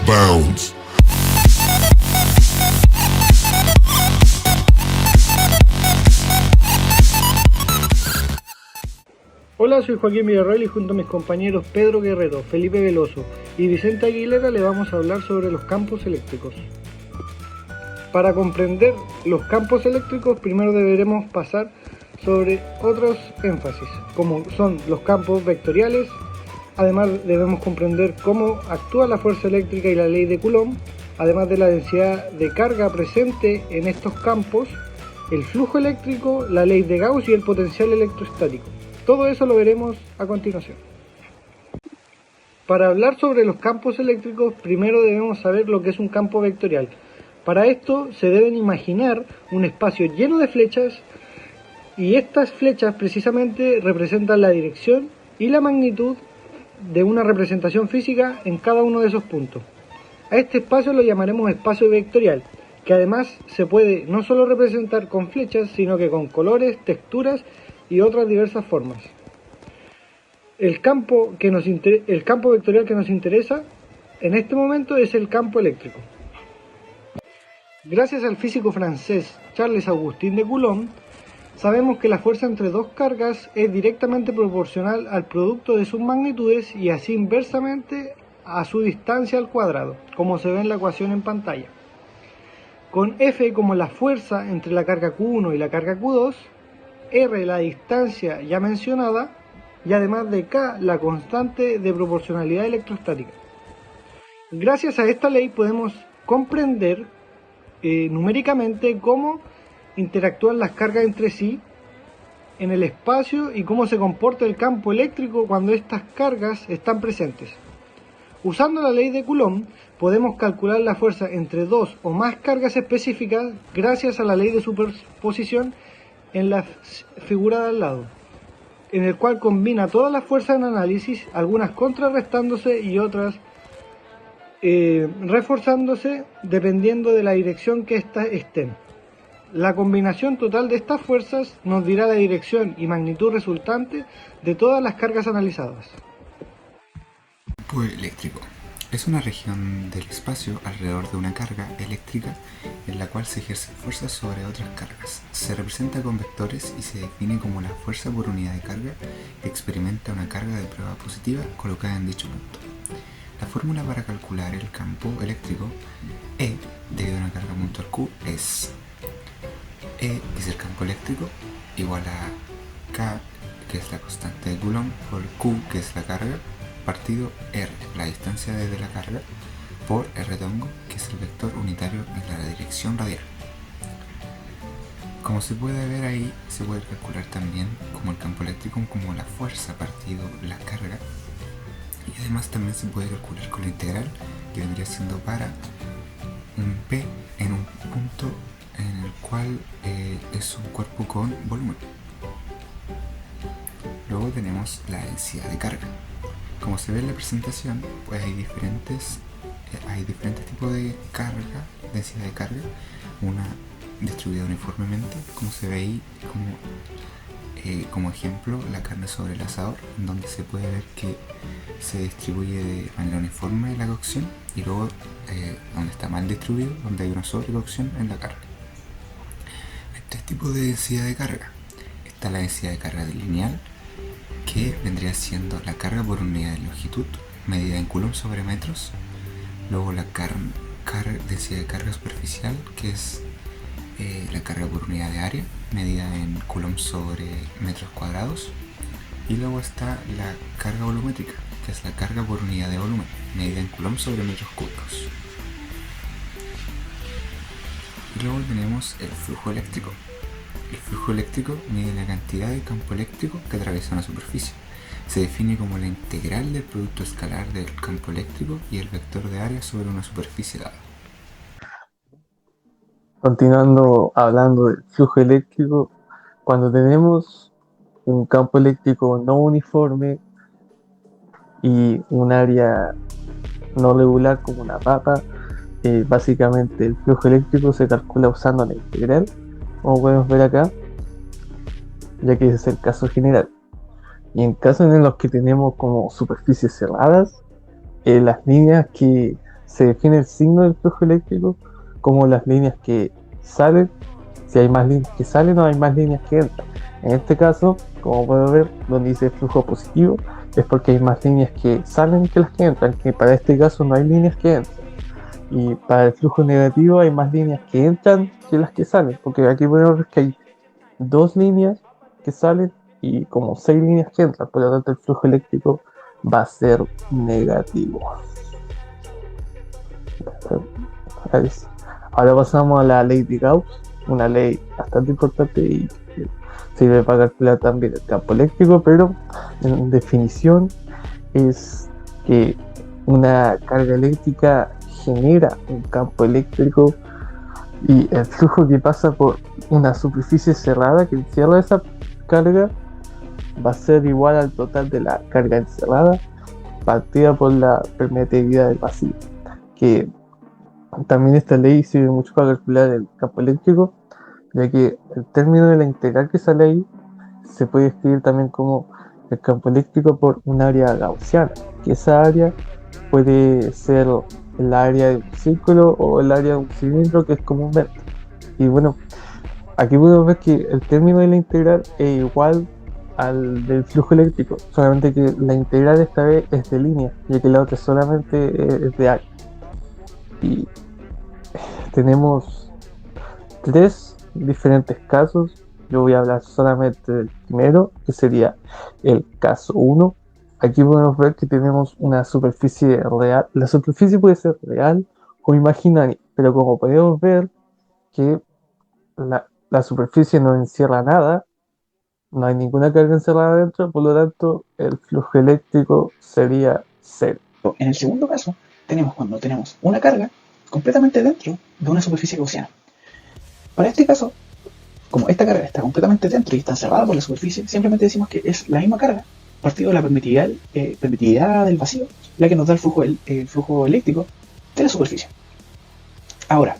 Bounce. Hola, soy Joaquín Villarreal y junto a mis compañeros Pedro Guerrero, Felipe Veloso y Vicente Aguilera le vamos a hablar sobre los campos eléctricos. Para comprender los campos eléctricos primero deberemos pasar sobre otros énfasis, como son los campos vectoriales. Además debemos comprender cómo actúa la fuerza eléctrica y la ley de Coulomb, además de la densidad de carga presente en estos campos, el flujo eléctrico, la ley de Gauss y el potencial electrostático. Todo eso lo veremos a continuación. Para hablar sobre los campos eléctricos, primero debemos saber lo que es un campo vectorial. Para esto se deben imaginar un espacio lleno de flechas y estas flechas precisamente representan la dirección y la magnitud de una representación física en cada uno de esos puntos. A este espacio lo llamaremos espacio vectorial, que además se puede no solo representar con flechas, sino que con colores, texturas y otras diversas formas. El campo vectorial que nos interesa en este momento es el campo eléctrico. Gracias al físico francés Charles Augustin de Coulomb, sabemos que la fuerza entre dos cargas es directamente proporcional al producto de sus magnitudes y así inversamente a su distancia al cuadrado, como se ve en la ecuación en pantalla. Con F como la fuerza entre la carga Q1 y la carga Q2, R la distancia ya mencionada y además de K la constante de proporcionalidad electrostática. Gracias a esta ley podemos comprender numéricamente cómo interactúan las cargas entre sí en el espacio y cómo se comporta el campo eléctrico cuando estas cargas están presentes. Usando la ley de Coulomb podemos calcular la fuerza entre dos o más cargas específicas gracias a la ley de superposición en la figura de al lado, en el cual combina todas las fuerzas en análisis, algunas contrarrestándose y otras reforzándose dependiendo de la dirección que éstas estén. La combinación total de estas fuerzas nos dirá la dirección y magnitud resultante de todas las cargas analizadas. Campo eléctrico es una región del espacio alrededor de una carga eléctrica en la cual se ejercen fuerzas sobre otras cargas. Se representa con vectores y se define como la fuerza por unidad de carga que experimenta una carga de prueba positiva colocada en dicho punto. La fórmula para calcular el campo eléctrico E debido a una carga puntual Q es E, que es el campo eléctrico, igual a K, que es la constante de Coulomb, por Q, que es la carga, partido R, la distancia desde la carga, por R tongo, que es el vector unitario en la dirección radial. Como se puede ver ahí, se puede calcular también como el campo eléctrico como la fuerza partido la carga, y además también se puede calcular con la integral, que vendría siendo para un P en un punto en el cual es un cuerpo con volumen. Luego tenemos la densidad de carga. Como se ve en la presentación, pues hay diferentes tipos de carga, densidad de carga, una distribuida uniformemente, como se ve ahí como ejemplo la carne sobre el asador, en donde se puede ver que se distribuye de manera uniforme la cocción y luego donde está mal distribuido, donde hay una sobrecocción en la carne. Hay tres tipos de densidad de carga. Está la densidad de carga lineal, que vendría siendo la carga por unidad de longitud medida en Coulomb sobre metros. Luego la densidad de carga superficial, que es la carga por unidad de área medida en Coulomb sobre metros cuadrados. Y luego está la carga volumétrica, que es la carga por unidad de volumen medida en Coulomb sobre metros cúbicos. Y luego tenemos el flujo eléctrico. El flujo eléctrico mide la cantidad de campo eléctrico que atraviesa una superficie. Se define como la integral del producto escalar del campo eléctrico y el vector de área sobre una superficie dada. Continuando hablando del flujo eléctrico, cuando tenemos un campo eléctrico no uniforme y un área no regular como una papa, básicamente el flujo eléctrico se calcula usando la integral, como podemos ver acá, ya que ese es el caso general. Y en casos en los que tenemos como superficies cerradas, las líneas que se define el signo del flujo eléctrico como las líneas que salen, si hay más líneas que salen o hay más líneas que entran. En este caso, como puedo ver, donde dice flujo positivo, es porque hay más líneas que salen que las que entran, que para este caso no hay líneas que entran. Y para el flujo negativo hay más líneas que entran que las que salen, porque aquí podemos ver que hay 2 líneas que salen y como 6 líneas que entran, por lo tanto el flujo eléctrico va a ser negativo. Ahora pasamos a la ley de Gauss, una ley bastante importante y que sirve para calcular también el campo eléctrico, pero en definición es que una carga eléctrica genera un campo eléctrico y el flujo que pasa por una superficie cerrada que encierra esa carga va a ser igual al total de la carga encerrada partida por la permeabilidad del vacío, que también esta ley sirve mucho para calcular el campo eléctrico, ya que el término de la integral que sale ahí se puede escribir también como el campo eléctrico por un área gaussiana, que esa área puede ser el área de un círculo o el área de un cilindro, que es comúnmente. Y bueno, aquí podemos ver que el término de la integral es igual al del flujo eléctrico, solamente que la integral esta vez es de línea, ya que la otra solamente es de área. Y tenemos 3 diferentes casos. Yo voy a hablar solamente del primero, que sería el caso 1. Aquí podemos ver que tenemos una superficie real. La superficie puede ser real o imaginaria, pero como podemos ver que la superficie no encierra nada, no hay ninguna carga encerrada dentro, por lo tanto el flujo eléctrico sería 0. En el segundo caso, tenemos cuando tenemos una carga completamente dentro de una superficie gaussiana. Para este caso, como esta carga está completamente dentro y está encerrada por la superficie, simplemente decimos que es la misma carga partido de la permitividad del vacío la que nos da el flujo eléctrico de la superficie. Ahora,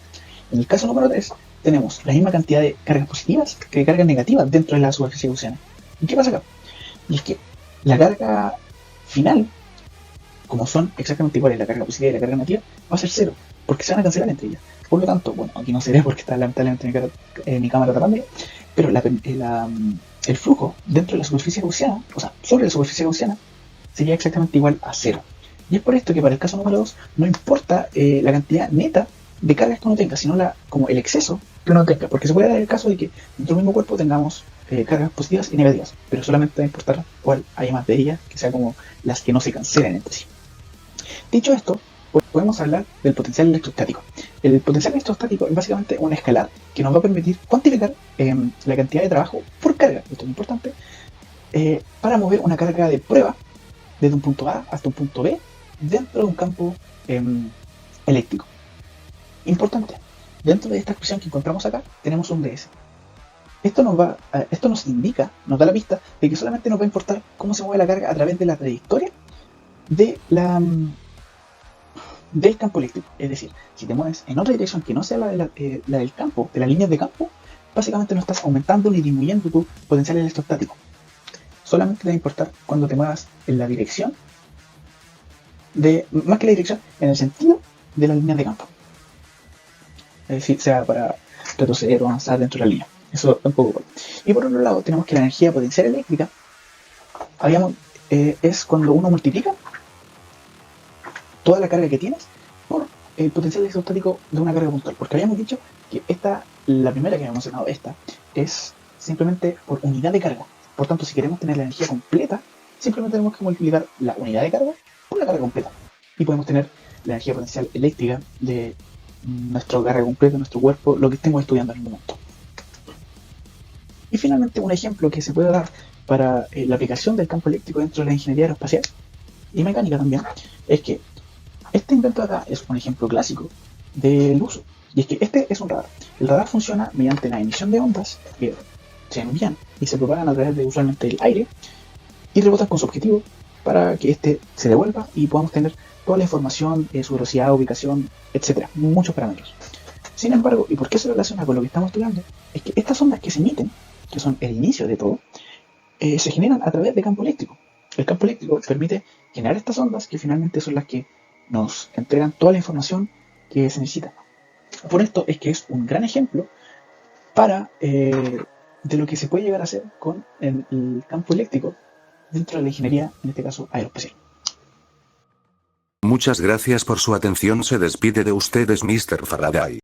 en el caso número 3, tenemos la misma cantidad de cargas positivas que de cargas negativas dentro de la superficie gaussiana. ¿Y qué pasa acá? Y es que la carga final, como son exactamente iguales la carga positiva y la carga negativa, va a ser 0, porque se van a cancelar entre ellas. Por lo tanto, bueno, aquí no se ve porque está lamentablemente mi cámara tapando, pero el flujo dentro de la superficie gaussiana, o sea, sobre la superficie gaussiana, sería exactamente igual a 0. Y es por esto que para el caso número 2 no importa la cantidad neta de cargas que uno tenga, sino como el exceso que uno tenga, porque se puede dar el caso de que dentro del mismo cuerpo tengamos cargas positivas y negativas, pero solamente va a importar cuál haya más de ellas, que sean como las que no se cancelen entre sí. Dicho esto, podemos hablar del potencial electrostático. El potencial electrostático es básicamente una escalar que nos va a permitir cuantificar la cantidad de trabajo por carga, esto es importante, para mover una carga de prueba desde un punto A hasta un punto B dentro de un campo eléctrico. Importante, dentro de esta expresión que encontramos acá tenemos un ds. Esto nos indica, nos da la pista de que solamente nos va a importar cómo se mueve la carga a través de la trayectoria de del campo eléctrico. Es decir, si te mueves en otra dirección que no sea la del campo, de las líneas de campo, básicamente no estás aumentando ni disminuyendo tu potencial electrostático. Solamente te va a importar cuando te muevas en la dirección más que la dirección, en el sentido de las líneas de campo. Es decir, sea para retroceder o avanzar dentro de la línea. Eso tampoco vale. Y por otro lado, tenemos que la energía potencial eléctrica es cuando uno multiplica toda la carga que tienes por el potencial electrostático de una carga puntual. Porque habíamos dicho que la primera que habíamos mencionado, es simplemente por unidad de carga. Por tanto, si queremos tener la energía completa, simplemente tenemos que multiplicar la unidad de carga por la carga completa. Y podemos tener la energía potencial eléctrica de nuestra carga completa, nuestro cuerpo, lo que estemos estudiando en el momento. Y finalmente, un ejemplo que se puede dar para la aplicación del campo eléctrico dentro de la ingeniería aeroespacial y mecánica también, es que este invento de acá es un ejemplo clásico del uso. Y es que este es un radar. El radar funciona mediante la emisión de ondas que se envían y se propagan a través de usualmente el aire y rebotan con su objetivo para que este se devuelva y podamos tener toda la información, su velocidad, ubicación, etcétera, muchos parámetros. Sin embargo, ¿y por qué se relaciona con lo que estamos estudiando? Es que estas ondas que se emiten, que son el inicio de todo, se generan a través de campo eléctrico. El campo eléctrico permite generar estas ondas que finalmente son las que nos entregan toda la información que se necesita. Por esto es que es un gran ejemplo para de lo que se puede llegar a hacer con el campo eléctrico dentro de la ingeniería, en este caso aeroespacial. Muchas gracias por su atención. Se despide de ustedes Mr. Faraday.